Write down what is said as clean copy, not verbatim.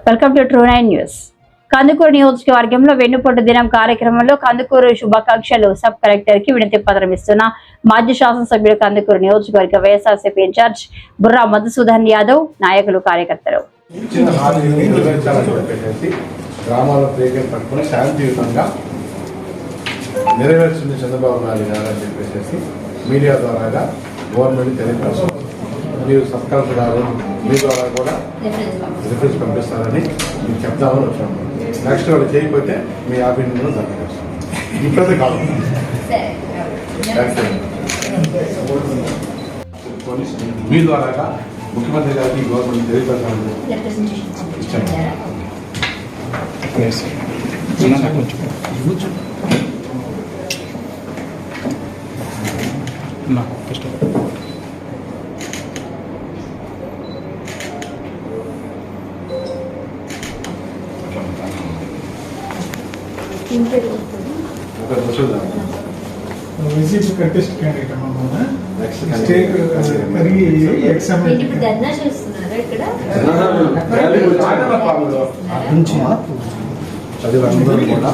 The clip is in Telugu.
Welcome to true 9 news. Kandukur నియోజకవర్గంలో వెన్నుపోటు దినం కార్యక్రమంలో కందుకూరు శుభాకాంక్షలు సబ్ కలెక్టర్ కి వినతి పత్రం ఇస్తున్న మాజీ శాసనసభ్యుడు కందుకూరు నియోజకవర్గ వైఎస్ఆర్సీపీ ఇన్ఛార్జ్ బుర్రా మధుసూదన్ యాదవ్, నాయకులు, కార్యకర్తలు. గ్రామాల ప్రేక్షలు పట్టుకుని శాంతియుతంగా నెరవేర్చింది చంద్రబాబు నాయుడు గారు అని చెప్పేసి మీడియా ద్వారా గవర్నమెంట్ తెలియపరుస్తుంది. మీరు సబ్ కలెక్టర్ గారు మీ ద్వారా కూడా రిఫరెన్స్ పంపిస్తారని మీకు చెప్దామని వచ్చాము. నెక్స్ట్ వాళ్ళు చేయకపోతే మీ ఆఫీస్ కూడా సంప్రదిస్తాం. ఇప్పుడైతే కాదు మీ ద్వారా ముఖ్యమంత్రి గారికి గవర్నమెంట్ తెలియపరచాలని ఇచ్చాము. వైసీపీ కంటెస్ట్ క్యాండిడేట్ అమ్మా స్టేట్ ఎగ్జామ్ ధర్నా చేస్తున్నారా ఇక్కడ? చదివి అందరూ కూడా